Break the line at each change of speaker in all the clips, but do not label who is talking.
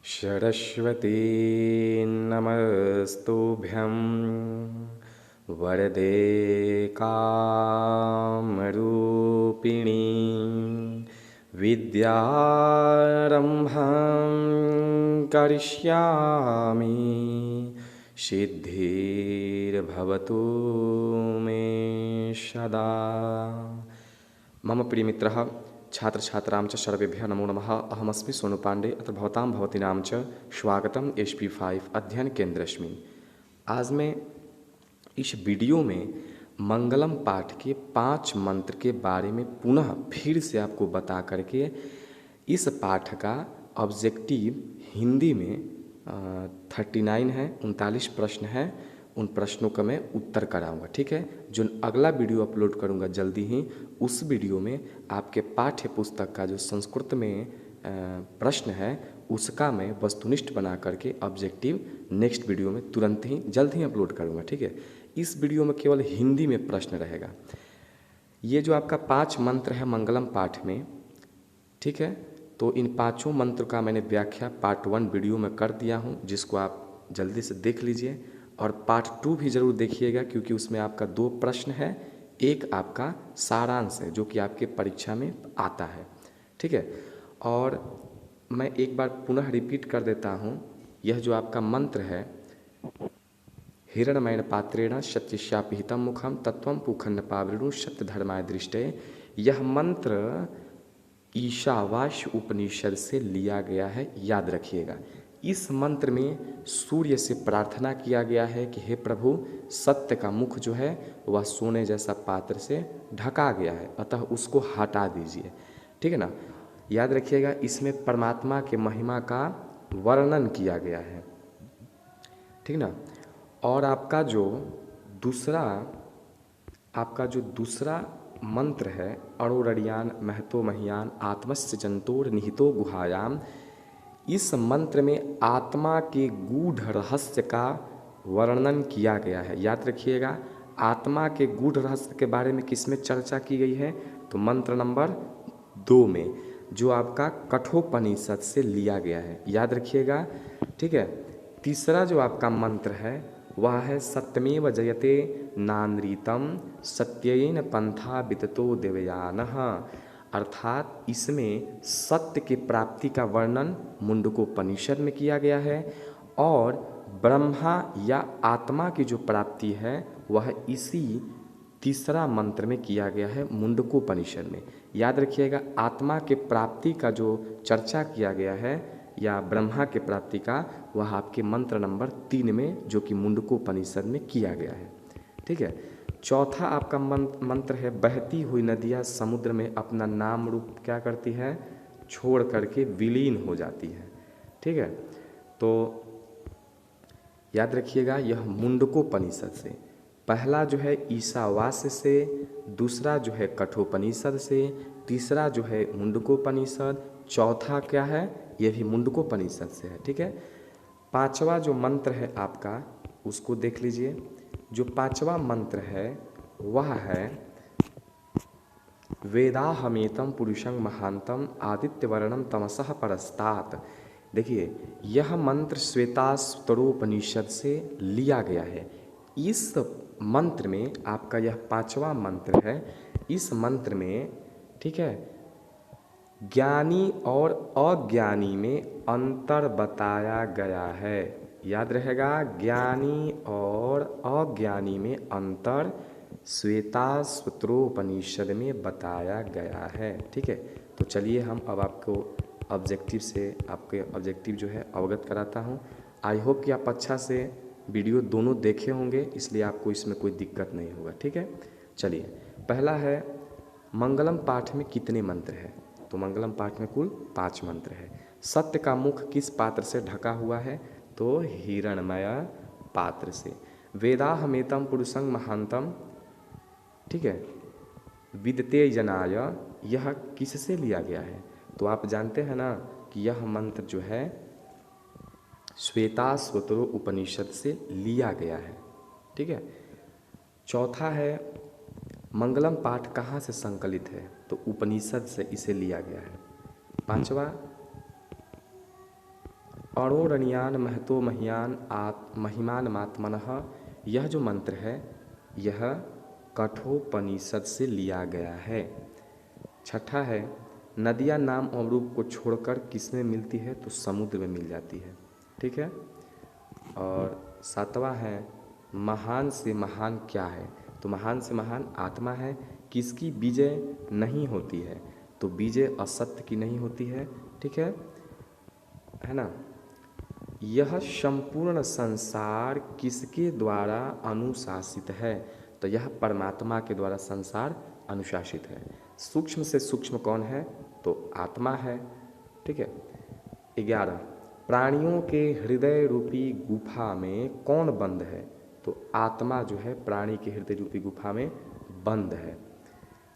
सरस्वती नमस्तुभ्यं वरदे कामरूपिणी विद्यारम्भं करिष्यामि सिद्धिर्भवतु मे सदा। मम प्रियमित्रः छात्र छात्रां च सर्वेभ्यः नमो नमः। अहमस्मि सोनु पांडे। अत्र भवतां भवतीनां च स्वागतम HP5 अध्ययन केंद्रस्मिन्। आज मैं इस वीडियो में मंगलम पाठ के 5 मंत्र के बारे में पुनः फिर से आपको बता करके इस पाठ का ऑब्जेक्टिव हिंदी में 39 है, 39 प्रश्न है, उन प्रश्नों का मैं उत्तर कराऊंगा। ठीक है, जो अगला वीडियो अपलोड करूंगा जल्दी ही, उस वीडियो में आपके पाठ्य पुस्तक का जो संस्कृत में प्रश्न है उसका मैं वस्तुनिष्ठ बना करके ऑब्जेक्टिव नेक्स्ट वीडियो में तुरंत ही जल्द ही अपलोड करूंगा। ठीक है, इस वीडियो में केवल हिंदी में प्रश्न रहेगा। ये जो आपका 5 मंत्र है मंगलम पाठ में, ठीक है, तो इन 5 मंत्र का मैंने व्याख्या पार्ट 1 वीडियो में कर दिया हूँ, जिसको आप जल्दी से देख लीजिए। और पार्ट 2 भी ज़रूर देखिएगा, क्योंकि उसमें आपका 2 प्रश्न है, एक आपका सारांश है जो कि आपके परीक्षा में आता है। ठीक है, और मैं एक बार पुनः रिपीट कर देता हूँ। यह जो आपका मंत्र है, हिरण्मयेन पात्रेण सत्यशापिहितं मुखम तत्वं पूखन्न पावृणु सत्य धर्माय दृष्टे, यह मंत्र ईशावास्य उपनिषद से लिया गया है, याद रखिएगा। इस मंत्र में सूर्य से प्रार्थना किया गया है कि हे प्रभु, सत्य का मुख जो है वह सोने जैसा पात्र से ढका गया है, अतः उसको हटा दीजिए। ठीक है ना, याद रखिएगा। इसमें परमात्मा के महिमा का वर्णन किया गया है। ठीक ना। और आपका जो दूसरा मंत्र है, अणोरड़ियान महतो महियान आत्मस्य जंतोर निहितो गुहायाम, इस मंत्र में आत्मा के गूढ़ रहस्य का वर्णन किया गया है। याद रखिएगा, आत्मा के गूढ़ रहस्य के बारे में किसमें चर्चा की गई है, तो मंत्र नंबर 2 में, जो आपका कठोपनिषद से लिया गया है, याद रखिएगा। ठीक है, तीसरा जो आपका मंत्र है वह है सत्यमेव जयते नानृतम सत्येन पंथा विततो देवयानः, अर्थात इसमें सत्य की प्राप्ति का वर्णन मुंडकोपनिषद में किया गया है, और ब्रह्मा या आत्मा की जो प्राप्ति है वह इसी तीसरा मंत्र में किया गया है मुंडकोपनिषद में। याद रखिएगा, आत्मा के प्राप्ति का जो चर्चा किया गया है या ब्रह्मा के प्राप्ति का, वह आपके मंत्र नंबर 3 में, जो कि मुंडकोपनिषद में किया गया है। ठीक है, चौथा आपका मंत्र है बहती हुई नदियाँ समुद्र में अपना नाम रूप क्या करती है, छोड़ करके विलीन हो जाती है। ठीक है, तो याद रखिएगा, यह मुंडकोपनिषद से, पहला जो है ईशावास्य से, दूसरा जो है कठोपनिषद से, तीसरा जो है मुंडकोपनिषद, चौथा क्या है, यह भी मुंडकोपनिषद से है। ठीक है, 5वां जो मंत्र है आपका, उसको देख लीजिए। जो 5वां मंत्र है वह है वेदाहमेतं पुरुषं महांतम आदित्यवर्णम तमसः परस्तात्। देखिए, यह मंत्र श्वेताश्वतरोपनिषद से लिया गया है। इस मंत्र में आपका यह 5वां मंत्र है। इस मंत्र में, ठीक है, ज्ञानी और अज्ञानी में अंतर बताया गया है। याद रहेगा, ज्ञानी और अज्ञानी में अंतर श्वेताश्वतरोपनिषद में बताया गया है। ठीक है, तो चलिए हम अब आपको आपके ऑब्जेक्टिव जो है अवगत कराता हूँ। आई होप कि आप अच्छा से वीडियो दोनों देखे होंगे, इसलिए आपको इसमें कोई दिक्कत नहीं होगा। ठीक है, चलिए, पहला है मंगलम पाठ में कितने मंत्र हैं, तो मंगलम पाठ में कुल 5 मंत्र है। सत्य का मुख किस पात्र से ढका हुआ है, तो हिरणमय पात्र से। वेदाहमेतं पुरुषं महांतम, ठीक है, विदते जनाय, यह किससे लिया गया है, तो आप जानते हैं ना कि यह मंत्र जो है श्वेताश्वतरो उपनिषद से लिया गया है। ठीक है, चौथा है मंगलम पाठ कहाँ से संकलित है, तो उपनिषद से इसे लिया गया है। 5वां अणोरणीयान महतो महीयान महिमान मात्मनः, यह जो मंत्र है यह कठोपनिषद से लिया गया है। छठा है, नदियाँ नाम और रूप को छोड़कर किसमें मिलती है? तो समुद्र में मिल जाती है। ठीक है। और सातवां है, महान से महान क्या है? तो महान से महान आत्मा है। किसकी विजय नहीं होती है? तो विजय असत्य की नहीं होती है। ठीक है ना। यह संपूर्ण संसार किसके द्वारा अनुशासित है? तो यह परमात्मा के द्वारा संसार अनुशासित है। सूक्ष्म से सूक्ष्म कौन है? तो आत्मा है। ठीक है। 11, प्राणियों के हृदय रूपी गुफा में कौन बंद है? तो आत्मा जो है प्राणी के हृदय रूपी गुफा में बंद है।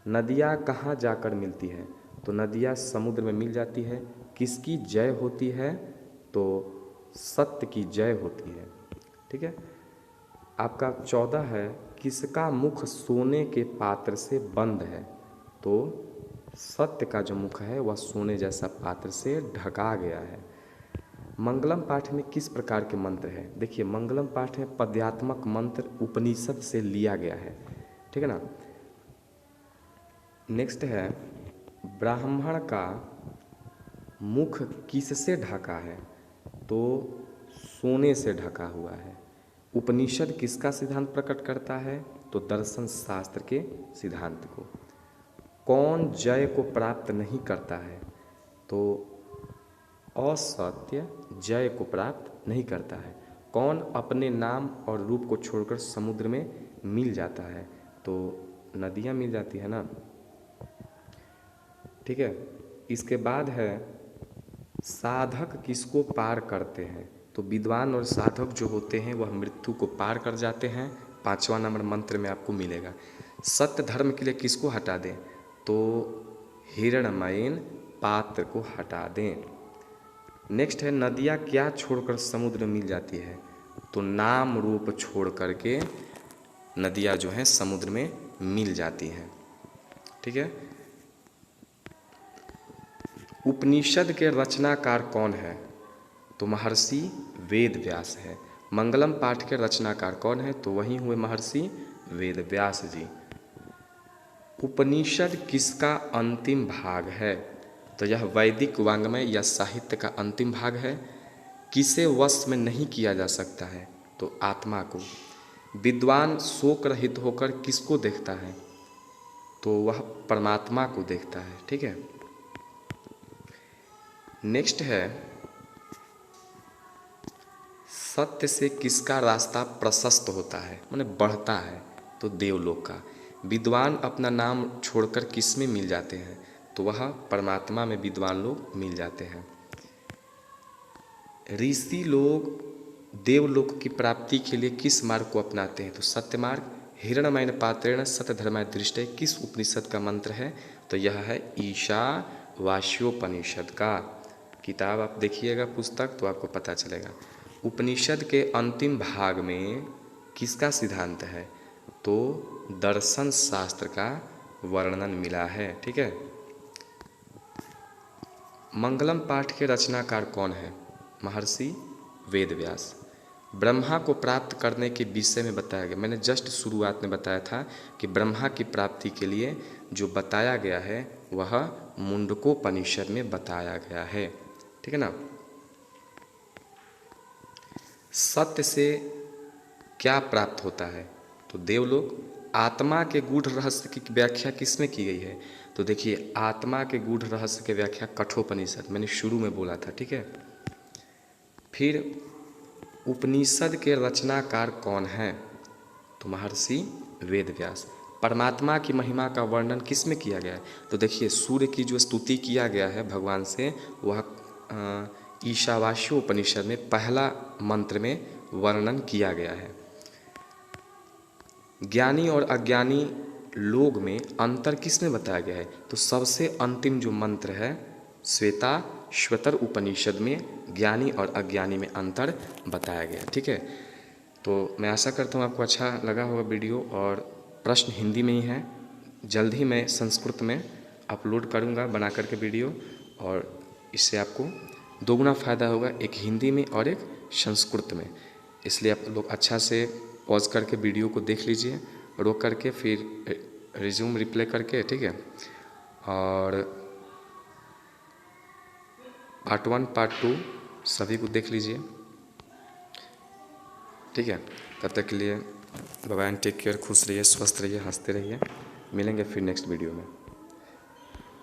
नदियाँ कहाँ जाकर मिलती है? तो नदियाँ समुद्र में मिल जाती है। किसकी जय होती है? तो सत्य की जय होती है। ठीक है। आपका 14 है, किसका मुख सोने के पात्र से बंद है? तो सत्य का जो मुख है वह सोने जैसा पात्र से ढका गया है। मंगलम पाठ में किस प्रकार के मंत्र हैं? देखिए, मंगलम पाठ में पद्यात्मक मंत्र उपनिषद से लिया गया है। ठीक है ना। नेक्स्ट है, ब्राह्मण का मुख किससे ढका है? तो सोने से ढका हुआ है। उपनिषद किसका सिद्धांत प्रकट करता है? तो दर्शन शास्त्र के सिद्धांत को। कौन जय को प्राप्त नहीं करता है? तो असत्य जय को प्राप्त नहीं करता है। कौन अपने नाम और रूप को छोड़कर समुद्र में मिल जाता है? तो नदियाँ मिल जाती है ना। ठीक है। इसके बाद है, साधक किसको पार करते हैं? तो विद्वान और साधक जो होते हैं वह मृत्यु को पार कर जाते हैं। 5वां नंबर मंत्र में आपको मिलेगा। सत्य धर्म के लिए किसको हटा दें? तो हिरणमयीन पात्र को हटा दें। नेक्स्ट है, नदियाँ क्या छोड़कर समुद्र में मिल जाती है? तो नाम रूप छोड़ करके नदियाँ जो हैं समुद्र में मिल जाती हैं। ठीक है। उपनिषद के रचनाकार कौन है? तो महर्षि वेद व्यास है। मंगलम पाठ के रचनाकार कौन है? तो वही हुए महर्षि वेद व्यास जी। उपनिषद किसका अंतिम भाग है? तो यह वैदिक वांग्मय या साहित्य का अंतिम भाग है। किसे वश में नहीं किया जा सकता है? तो आत्मा को। विद्वान शोक रहित होकर किसको देखता है? तो वह परमात्मा को देखता है। ठीक है। नेक्स्ट है, सत्य से किसका रास्ता प्रशस्त होता है, माने बढ़ता है? तो देवलोक का। विद्वान अपना नाम छोड़कर किस में मिल जाते हैं? तो वह परमात्मा में विद्वान लोग मिल जाते हैं। ऋषि लोग देवलोक की प्राप्ति के लिए किस मार्ग को अपनाते हैं? तो सत्य मार्ग। हिरणमयन पात्रेण सत्यधर्माय दृष्टे किस उपनिषद का मंत्र है? तो यह है ईशावास्योपनिषद का। किताब आप देखिएगा पुस्तक तो आपको पता चलेगा। उपनिषद के अंतिम भाग में किसका सिद्धांत है? तो दर्शन शास्त्र का वर्णन मिला है। ठीक है। मंगलम पाठ के रचनाकार कौन है? महर्षि वेदव्यास। ब्रह्मा को प्राप्त करने के विषय में बताया गया। मैंने जस्ट शुरुआत में बताया था कि ब्रह्मा की प्राप्ति के लिए जो बताया गया है वह मुंडकोपनिषद में बताया गया है। ठीक है ना। सत्य से क्या प्राप्त होता है? तो देवलोक। आत्मा के गूढ़ रहस्य की व्याख्या किसमें की गई है? तो देखिए, आत्मा के गूढ़ रहस्य की व्याख्या कठोपनिषद, मैंने शुरू में बोला था। ठीक है। फिर उपनिषद के रचनाकार कौन है? तो महर्षि वेदव्यास। परमात्मा की महिमा का वर्णन किस में किया गया है? तो देखिए, सूर्य की जो स्तुति किया गया है भगवान से वह ईशावास्योपनिषद में पहला मंत्र में वर्णन किया गया है। ज्ञानी और अज्ञानी लोग में अंतर किस में बताया गया है? तो सबसे अंतिम जो मंत्र है श्वेतर उपनिषद में ज्ञानी और अज्ञानी में अंतर बताया गया। ठीक है। तो मैं आशा करता हूँ आपको अच्छा लगा होगा वीडियो, और प्रश्न हिंदी में ही है। जल्द ही मैं संस्कृत में अपलोड करूँगा बना करके वीडियो, और इससे आपको दोगुना फ़ायदा होगा, एक हिंदी में और एक संस्कृत में। इसलिए आप लोग अच्छा से पॉज करके वीडियो को देख लीजिए, रोक करके फिर रिज्यूम रिप्ले करके, ठीक है। और पार्ट 1 पार्ट 2 सभी को देख लीजिए, ठीक है। तब तक के लिए बाय बाय, टेक केयर, खुश रहिए, स्वस्थ रहिए, हंसते रहिए। मिलेंगे फिर नेक्स्ट वीडियो में।